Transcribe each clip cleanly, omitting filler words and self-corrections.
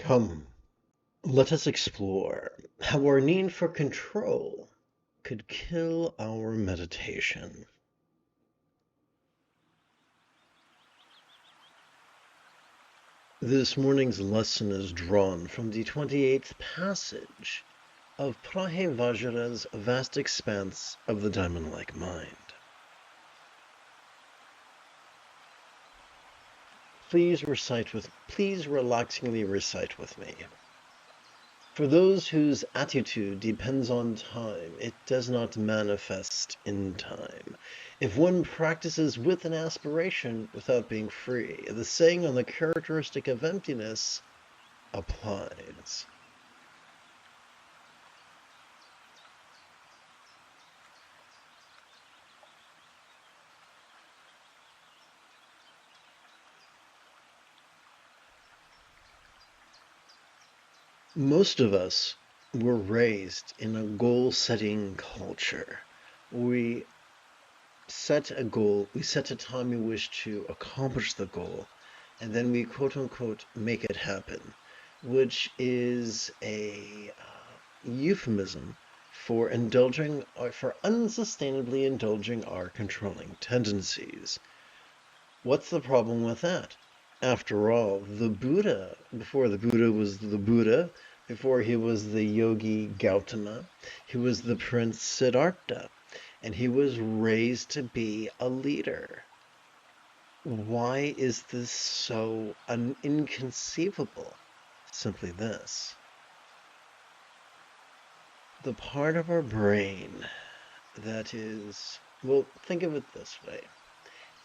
Come, let us explore how our need for control could kill our meditation. This morning's lesson is drawn from the 28th passage of Prahevajra's vast expanse of the diamond-like mind. Please relaxingly recite with me. For those whose attitude depends on time, it does not manifest in time. If one practices with an aspiration without being free, the saying on the characteristic of emptiness applies. Most of us were raised in a goal-setting culture. We set a goal, we set a time we wish to accomplish the goal, and then we quote-unquote make it happen, which is a euphemism for unsustainably indulging our controlling tendencies. What's the problem with that? After all, the Buddha, before the Buddha was the Buddha, before he was the yogi Gautama, he was the prince Siddhartha, and he was raised to be a leader. Why is this so inconceivable? Simply this. The part of our brain that is, well, think of it this way.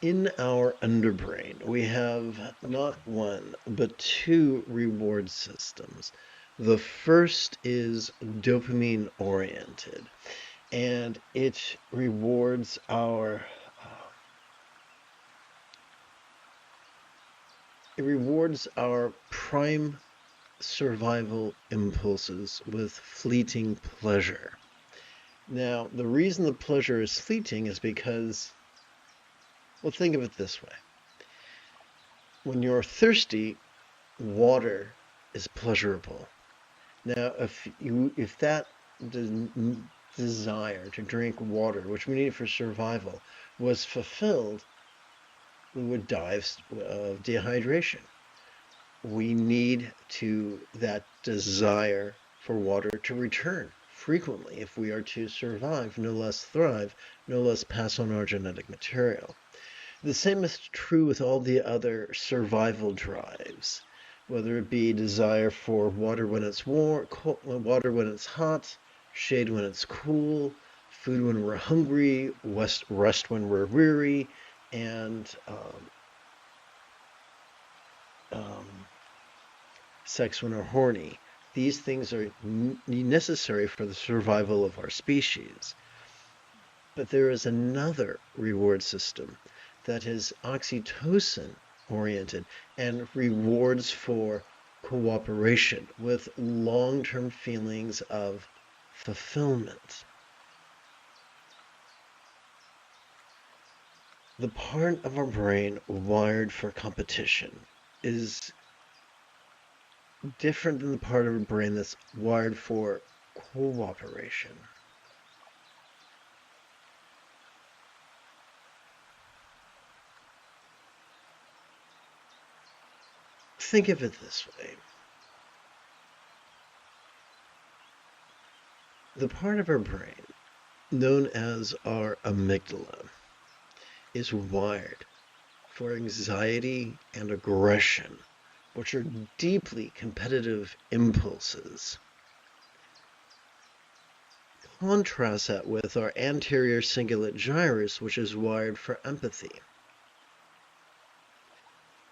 In our underbrain, we have not one, but two reward systems. The first is dopamine-oriented, and it rewards our prime survival impulses with fleeting pleasure. Now, the reason the pleasure is fleeting is because, well, think of it this way. When you're thirsty, water is pleasurable. Now, if that desire to drink water, which we need for survival, was fulfilled, we would die of dehydration. We need that desire for water to return frequently if we are to survive, no less thrive, no less pass on our genetic material. The same is true with all the other survival drives, whether it be desire for water when it's warm, water when it's hot, shade when it's cool, food when we're hungry, rest when we're weary, and sex when we're horny. These things are necessary for the survival of our species. But there is another reward system that is oxytocin oriented and rewards for cooperation with long-term feelings of fulfillment. The part of our brain wired for competition is different than the part of our brain that's wired for cooperation. Think of it this way. The part of our brain known as our amygdala is wired for anxiety and aggression, which are deeply competitive impulses. Contrast that with our anterior cingulate gyrus, which is wired for empathy.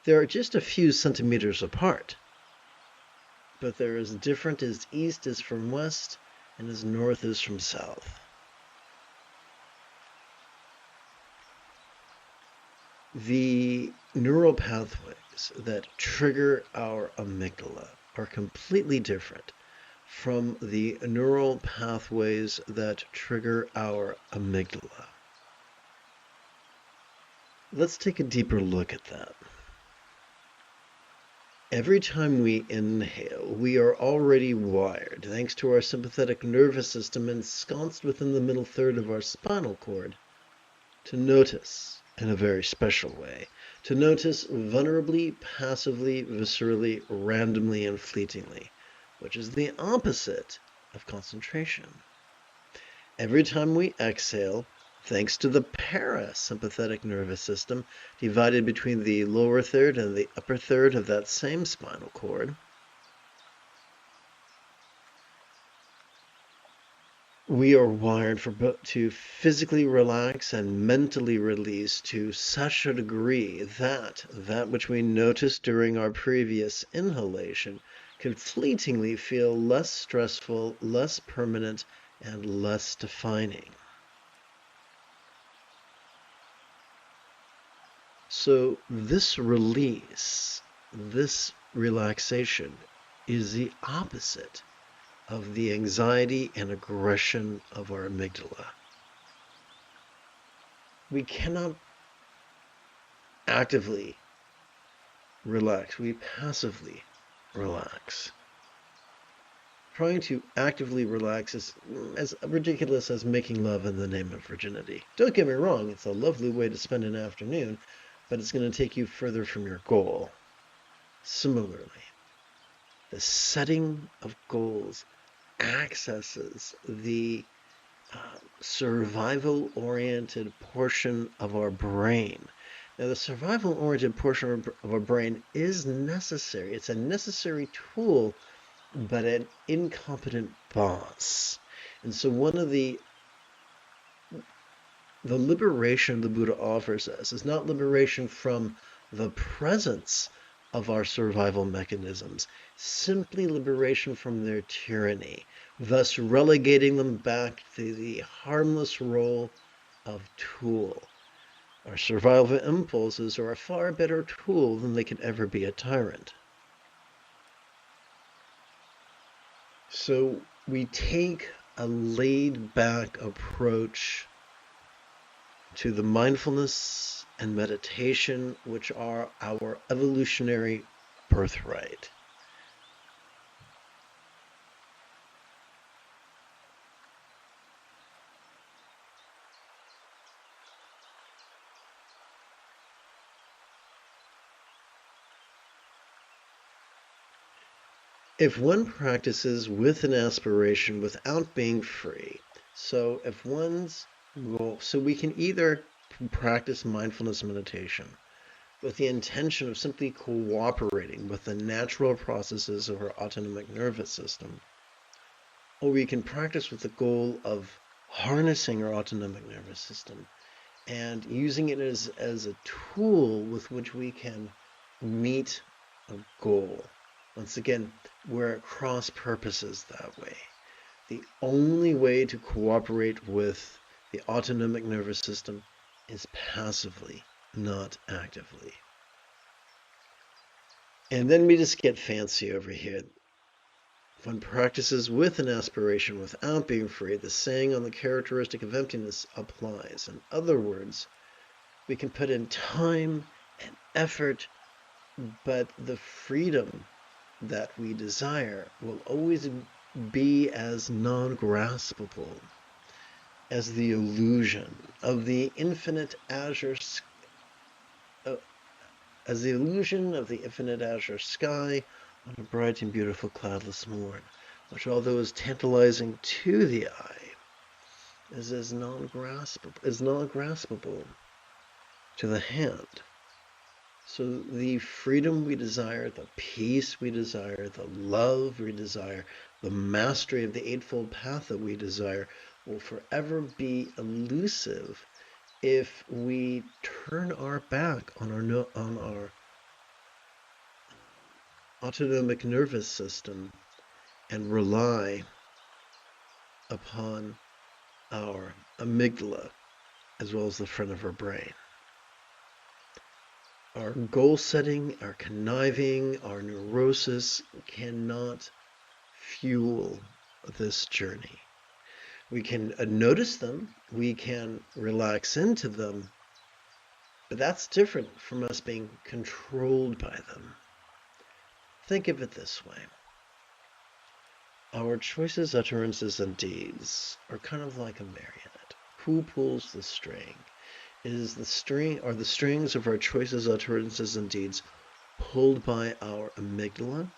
They are just a few centimeters apart, but they're as different as east is from west and as north is from south. The neural pathways that trigger our amygdala are completely different from the neural pathways that trigger our amygdala. Let's take a deeper look at that. Every time we inhale, we are already wired, thanks to our sympathetic nervous system ensconced within the middle third of our spinal cord, to notice in a very special way, to notice vulnerably, passively, viscerally, randomly, and fleetingly, which is the opposite of concentration. Every time we exhale, thanks to the parasympathetic nervous system, divided between the lower third and the upper third of that same spinal cord, we are wired to physically relax and mentally release to such a degree that which we noticed during our previous inhalation can fleetingly feel less stressful, less permanent, and less defining. So this release, this relaxation, is the opposite of the anxiety and aggression of our amygdala. We cannot actively relax. We passively relax. Trying to actively relax is as ridiculous as making love in the name of virginity. Don't get me wrong, it's a lovely way to spend an afternoon, but it's going to take you further from your goal. Similarly, the setting of goals accesses the survival-oriented portion of our brain. Now, the survival-oriented portion of our brain is necessary. It's a necessary tool, but an incompetent boss. And so one of the liberation the Buddha offers us is not liberation from the presence of our survival mechanisms, simply liberation from their tyranny, thus relegating them back to the harmless role of tool. Our survival impulses are a far better tool than they could ever be a tyrant. So we take a laid-back approach to the mindfulness and meditation, which are our evolutionary birthright. If one practices with an aspiration without being free, so if one's goal, so we can either practice mindfulness meditation with the intention of simply cooperating with the natural processes of our autonomic nervous system, or we can practice with the goal of harnessing our autonomic nervous system and using it as a tool with which we can meet a goal. Once again, we're at cross purposes that way. The only way to cooperate with the autonomic nervous system is passively, not actively. And then we just get fancy over here. One practices with an aspiration without being free, the saying on the characteristic of emptiness applies. In other words, we can put in time and effort, but the freedom that we desire will always be as non-graspable as the illusion of the infinite azure sky on a bright and beautiful cloudless morn, which, although is tantalizing to the eye, is non-graspable to the hand. So the freedom we desire, the peace we desire, the love we desire, the mastery of the Eightfold Path that we desire will forever be elusive if we turn our back on our autonomic nervous system and rely upon our amygdala as well as the front of our brain. Our goal setting, our conniving, our neurosis cannot fuel this journey. We can notice them, we can relax into them, but that's different from us being controlled by them. Think of it this way. Our choices, utterances, and deeds are kind of like a marionette. Who pulls the string? Is the string, are the strings of our choices, utterances, and deeds pulled by our amygdala,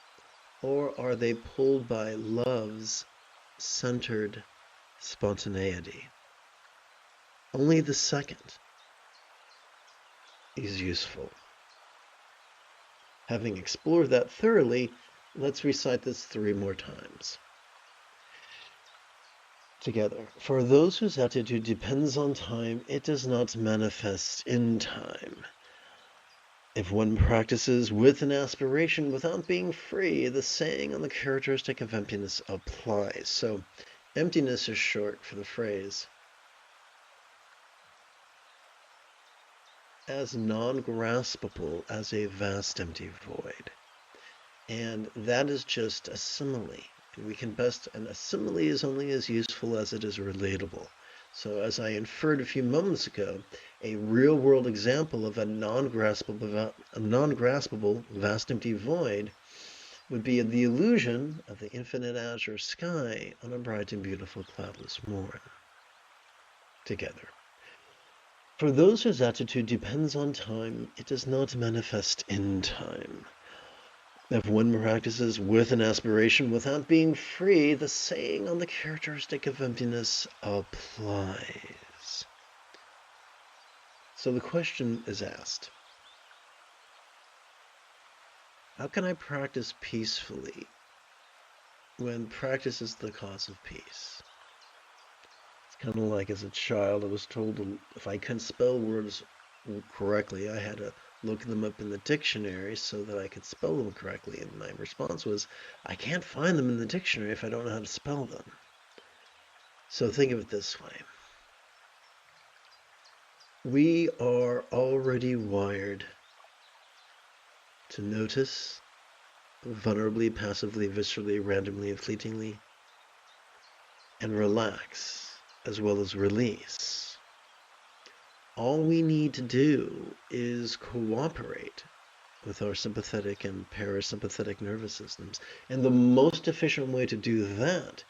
or are they pulled by love's centered spontaneity? Only the second is useful. Having explored that thoroughly, let's recite this 3 more times. Together. For those whose attitude depends on time, it does not manifest in time. If one practices with an aspiration without being free, the saying on the characteristic of emptiness applies. So emptiness is short for the phrase as non-graspable as a vast empty void. And that is just a simile. We can best, and a simile is only as useful as it is relatable. So as I inferred a few moments ago, a real-world example of a non-graspable vast empty void would be the illusion of the infinite azure sky on a bright and beautiful cloudless morn. Together. For those whose attitude depends on time, it does not manifest in time. If one practices with an aspiration without being free, the saying on the characteristic of emptiness applies. So the question is asked, how can I practice peacefully when practice is the cause of peace? It's kind of like as a child, I was told if I couldn't spell words correctly, I had to look them up in the dictionary so that I could spell them correctly. And my response was, I can't find them in the dictionary if I don't know how to spell them. So think of it this way. We are already wired to notice vulnerably, passively, viscerally, randomly, and fleetingly, and relax as well as release. All we need to do is cooperate with our sympathetic and parasympathetic nervous systems. And the most efficient way to do that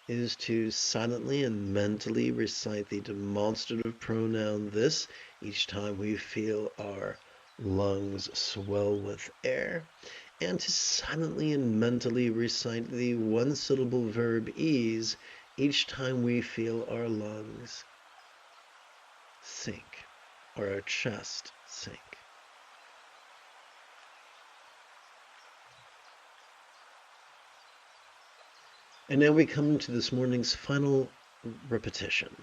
is to silently and mentally recite the demonstrative pronoun this each time we feel our lungs swell with air, and to silently and mentally recite the one-syllable verb ease each time we feel our lungs sink or our chest sink. And now we come to this morning's final repetition.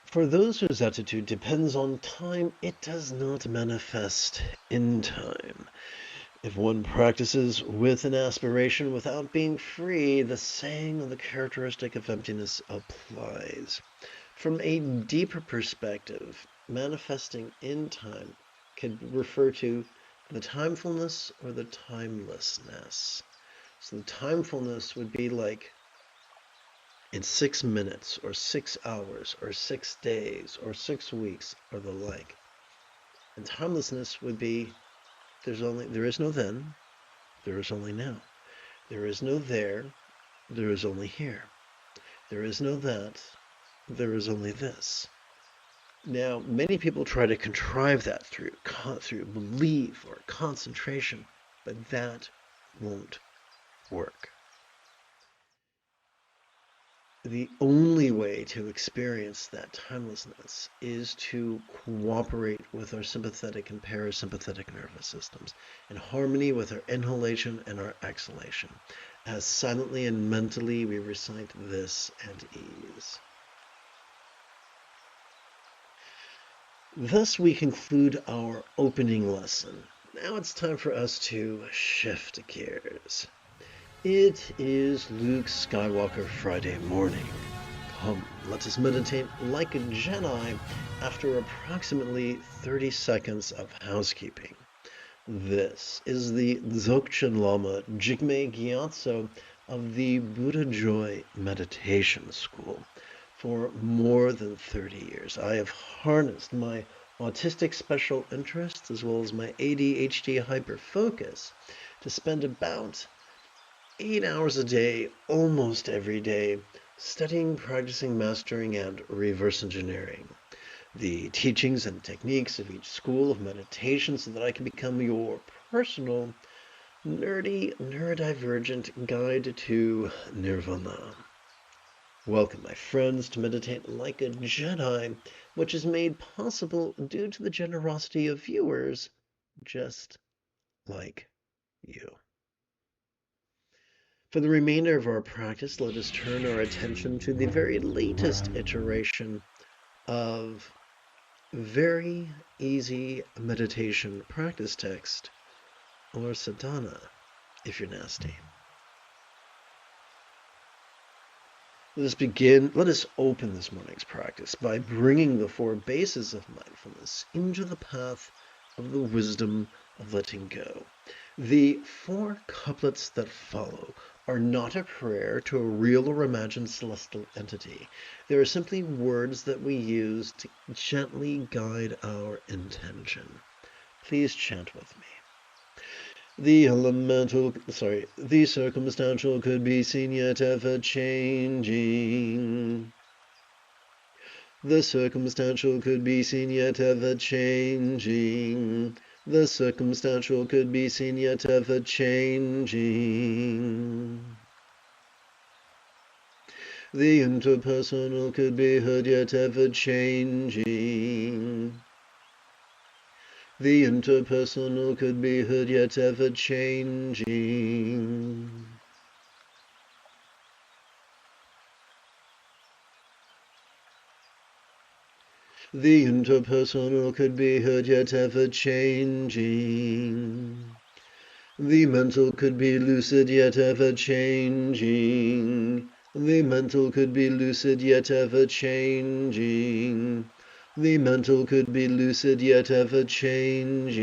For those whose attitude depends on time, it does not manifest in time. If one practices with an aspiration without being free, the saying of the characteristic of emptiness applies. From a deeper perspective, manifesting in time could refer to the timefulness or the timelessness. So the timefulness would be like in 6 minutes or 6 hours or 6 days or 6 weeks or the like. And timelessness would be there is no then, there is only now. There is no there is only here. There is no that, there is only this. Now, many people try to contrive that through belief or concentration, but that won't work. The only way to experience that timelessness is to cooperate with our sympathetic and parasympathetic nervous systems in harmony with our inhalation and our exhalation, as silently and mentally we recite this and ease. Thus we conclude our opening lesson. Now it's time for us to shift gears. It is Luke Skywalker Friday morning. Come, let us meditate like a Jedi after approximately 30 seconds of housekeeping. This is the Dzogchen Lama Jigme Gyatso of the Buddha Joy Meditation School. For more than 30 years, I have harnessed my autistic special interests, as well as my ADHD hyperfocus, to spend about 8 hours a day, almost every day, studying, practicing, mastering, and reverse engineering the teachings and techniques of each school of meditation so that I can become your personal, nerdy, neurodivergent guide to nirvana. Welcome, my friends, to Meditate Like a Jedi, which is made possible due to the generosity of viewers just like you. For the remainder of our practice, let us turn our attention to the very latest iteration of very easy meditation practice text, or sadhana, if you're nasty. Let us open this morning's practice by bringing the four bases of mindfulness into the path of the wisdom of letting go. The four couplets that follow are not a prayer to a real or imagined celestial entity. They are simply words that we use to gently guide our intention. Please chant with me. The circumstantial could be seen yet ever changing. The circumstantial could be seen yet ever changing. The circumstantial could be seen yet ever changing. The interpersonal could be heard yet ever changing. The interpersonal could be heard yet ever changing. The interpersonal could be heard yet ever changing. The mental could be lucid yet ever changing. The mental could be lucid yet ever changing. The mental could be lucid yet ever changing.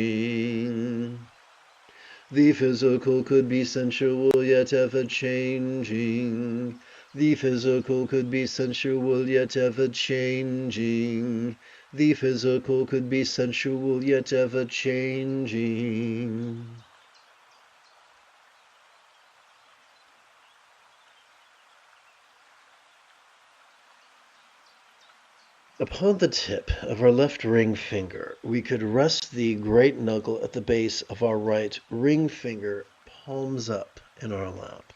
The physical could be sensual yet ever changing. The physical could be sensual yet ever changing. The physical could be sensual yet ever changing. Upon the tip of our left ring finger, we could rest the great knuckle at the base of our right ring finger, palms up in our lap.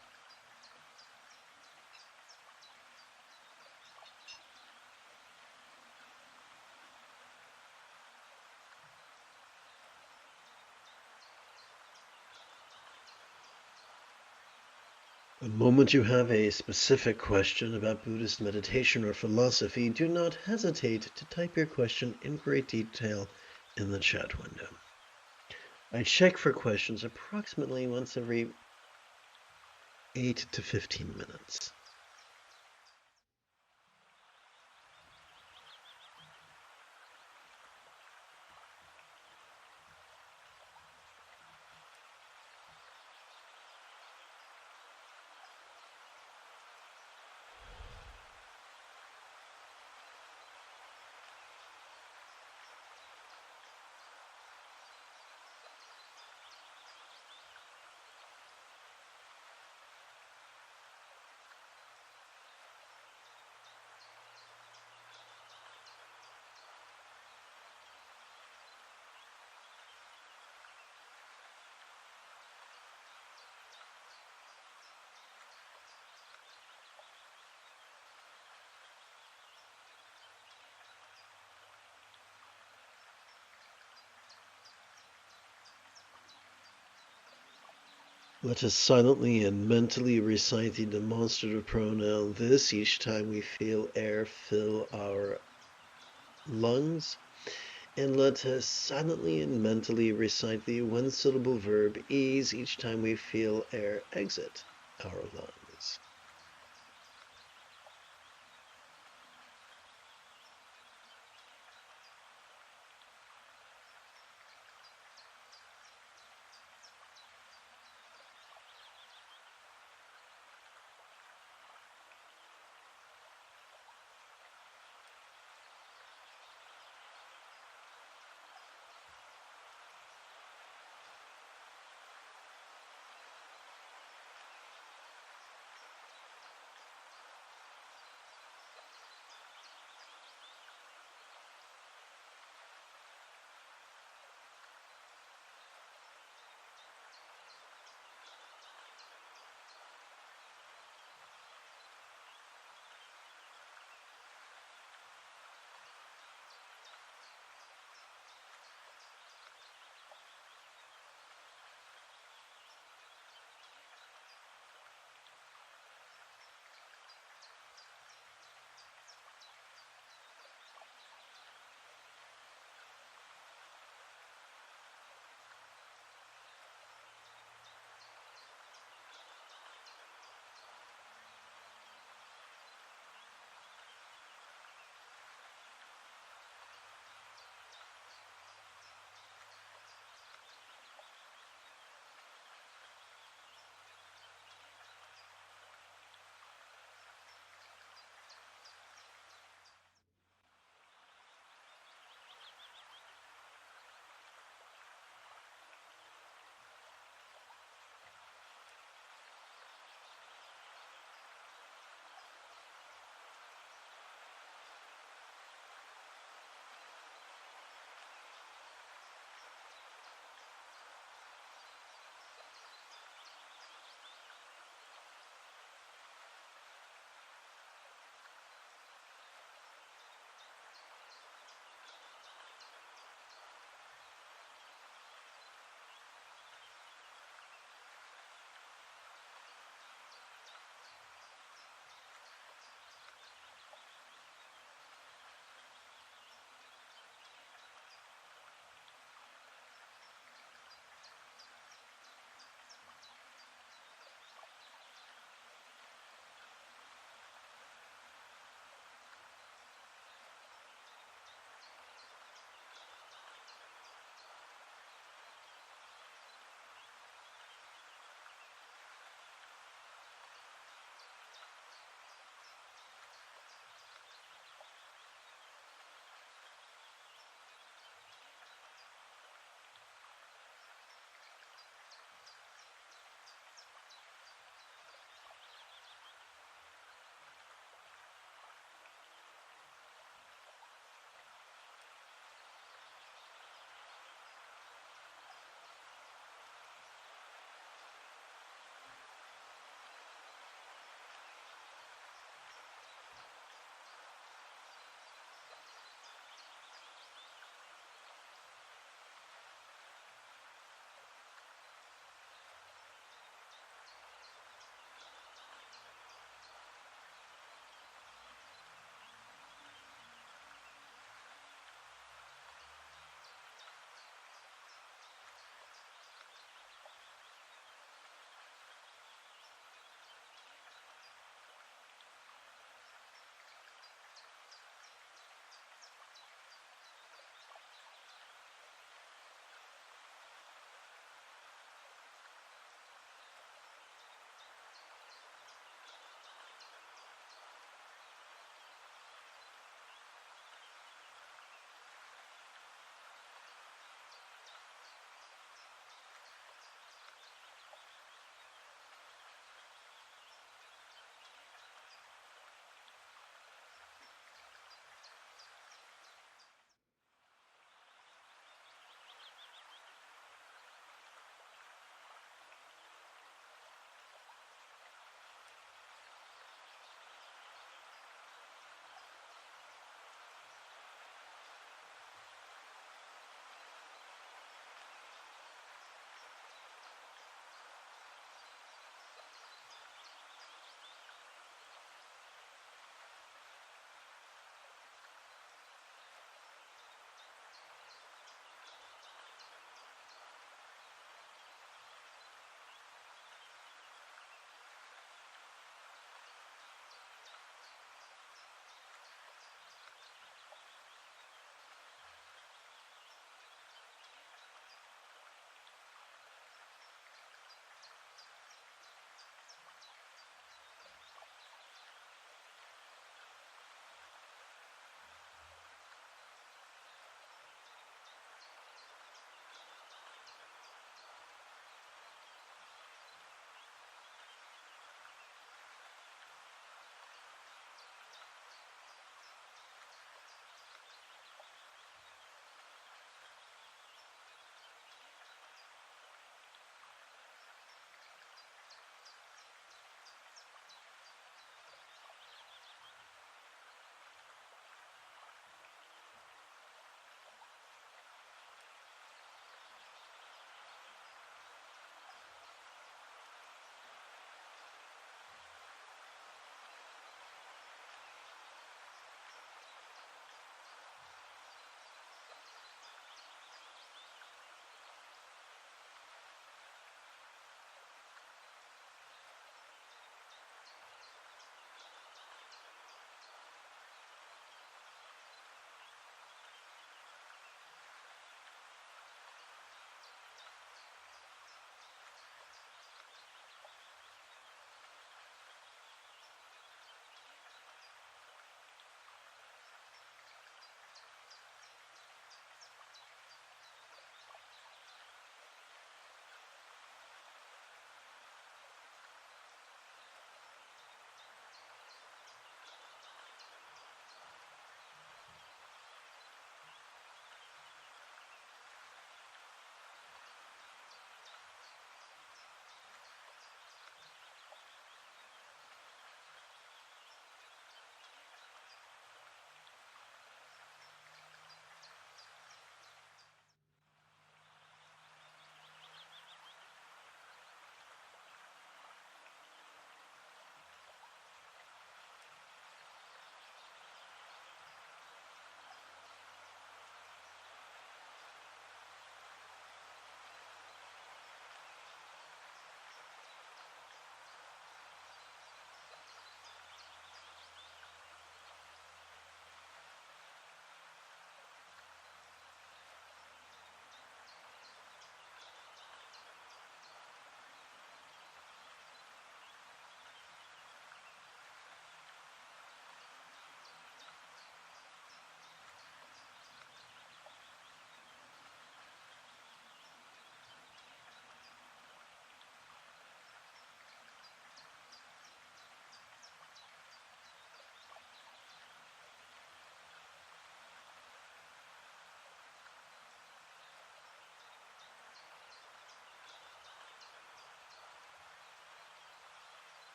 The moment you have a specific question about Buddhist meditation or philosophy, do not hesitate to type your question in great detail in the chat window. I check for questions approximately once every 8 to 15 minutes. Let us silently and mentally recite the demonstrative pronoun this each time we feel air fill our lungs. And let us silently and mentally recite the one-syllable verb ease each time we feel air exit our lungs.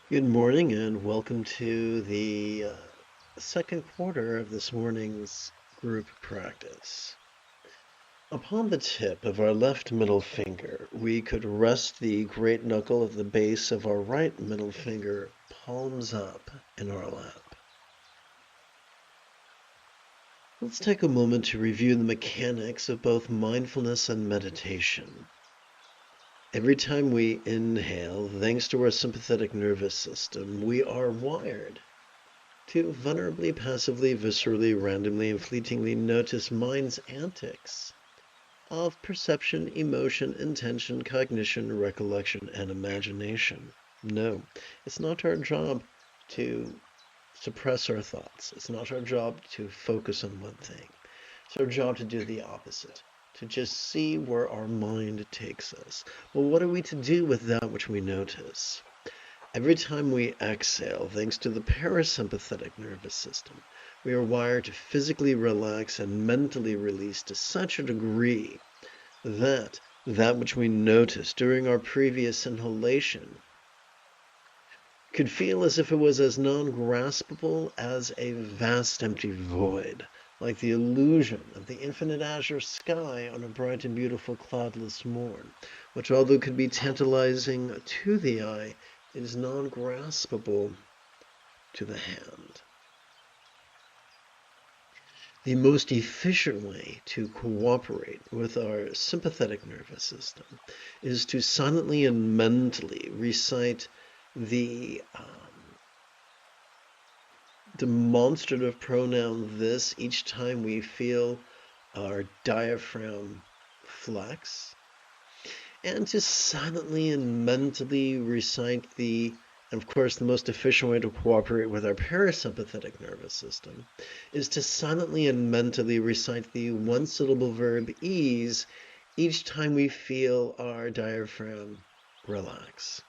Good morning and welcome to the second quarter of this morning's group practice. Upon the tip of our left middle finger, we could rest the great knuckle of the base of our right middle finger palms up in our lap. Let's take a moment to review the mechanics of both mindfulness and meditation. Every time we inhale, thanks to our sympathetic nervous system, we are wired to vulnerably, passively, viscerally, randomly, and fleetingly notice mind's antics of perception, emotion, intention, cognition, recollection, and imagination. No, it's not our job to suppress our thoughts. It's not our job to focus on one thing. It's our job to do the opposite, to just see where our mind takes us. Well, what are we to do with that which we notice? Every time we exhale, thanks to the parasympathetic nervous system, we are wired to physically relax and mentally release to such a degree that which we noticed during our previous inhalation could feel as if it was as non-graspable as a vast empty void, like the illusion of the infinite azure sky on a bright and beautiful cloudless morn, which although could be tantalizing to the eye, is non-graspable to the hand. The most efficient way to cooperate with our sympathetic nervous system is to silently and mentally recite the demonstrative pronoun this each time we feel our diaphragm flex, and to silently and mentally recite and of course, the most efficient way to cooperate with our parasympathetic nervous system is to silently and mentally recite the one-syllable verb ease each time we feel our diaphragm relax.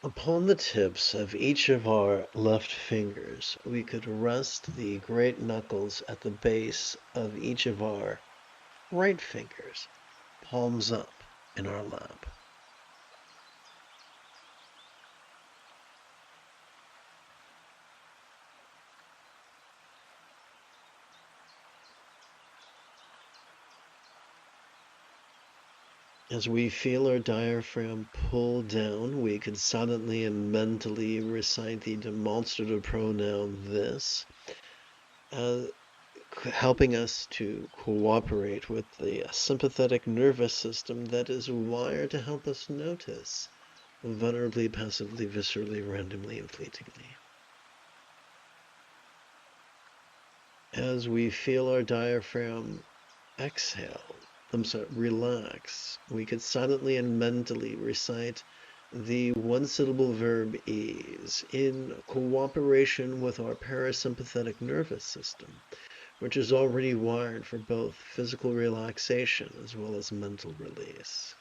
Upon the tips of each of our left fingers, we could rest the great knuckles at the base of each of our right fingers, palms up in our lap. As we feel our diaphragm pull down, we could silently and mentally recite the demonstrative pronoun this, helping us to cooperate with the sympathetic nervous system that is wired to help us notice vulnerably, passively, viscerally, randomly, and fleetingly. As we feel our diaphragm relax, we could silently and mentally recite the one-syllable verb ease in cooperation with our parasympathetic nervous system, which is already wired for both physical relaxation as well as mental release.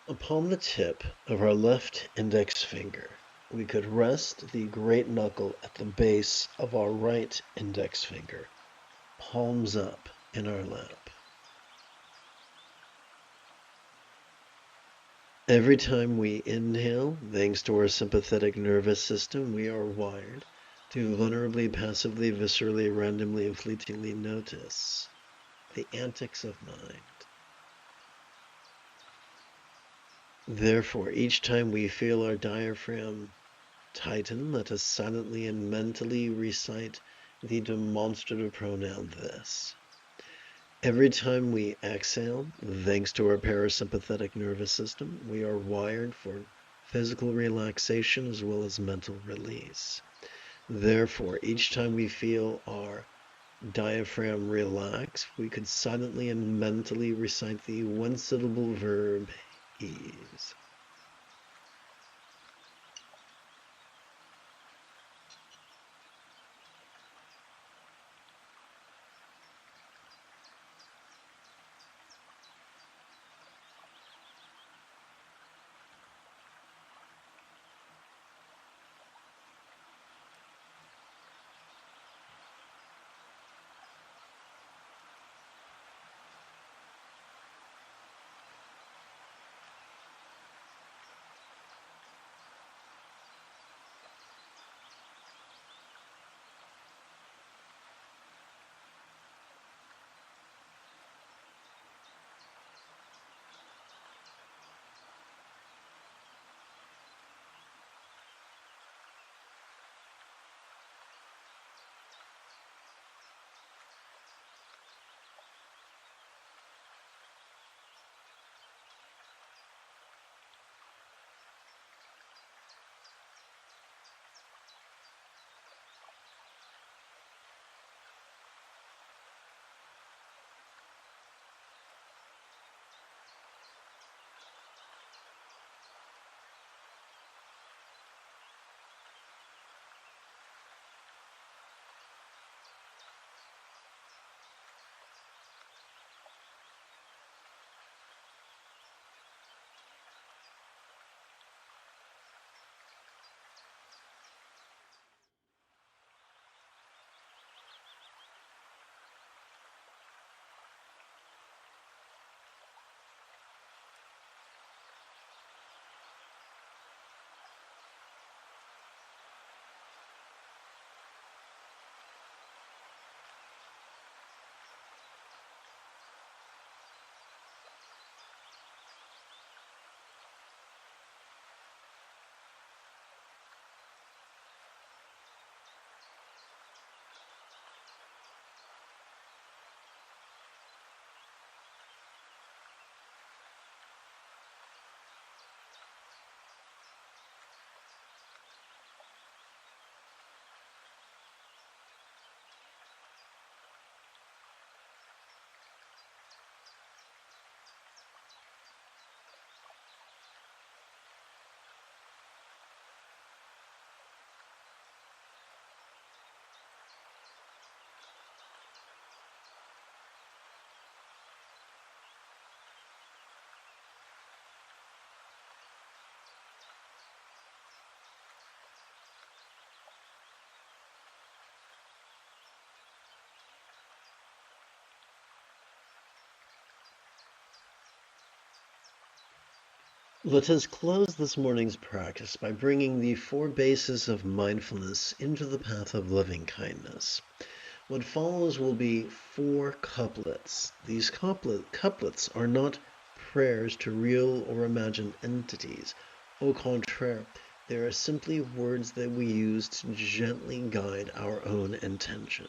Upon the tip of our left index finger, we could rest the great knuckle at the base of our right index finger, palms up in our lap. Every time we inhale, thanks to our sympathetic nervous system, we are wired to vulnerably, passively, viscerally, randomly, and fleetingly notice the antics of mind. Therefore, each time we feel our diaphragm tighten, let us silently and mentally recite the demonstrative pronoun this. Every time we exhale, thanks to our parasympathetic nervous system, we are wired for physical relaxation as well as mental release. Therefore, each time we feel our diaphragm relax, we could silently and mentally recite the one-syllable verb ease. Let us close this morning's practice by bringing the 4 bases of mindfulness into the path of loving kindness. What follows will be 4 couplets. These couplets are not prayers to real or imagined entities. Au contraire, they are simply words that we use to gently guide our own intention.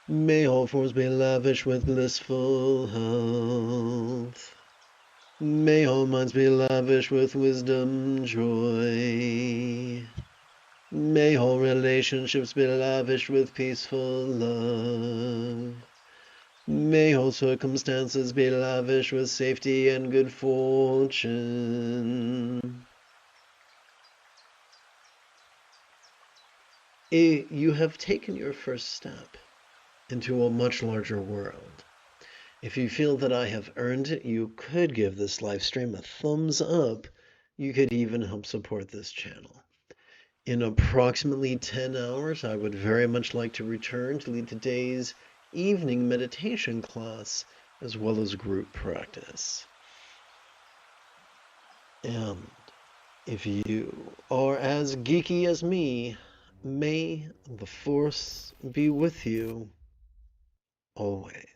May all forms be lavish with blissful health. May all minds be lavish with wisdom, joy. May all relationships be lavish with peaceful love. May all circumstances be lavish with safety and good fortune. You have taken your first step into a much larger world. If you feel that I have earned it, you could give this live stream a thumbs up. You could even help support this channel. In approximately 10 hours, I would very much like to return to lead today's evening meditation class, as well as group practice. And if you are as geeky as me, may the Force be with you always.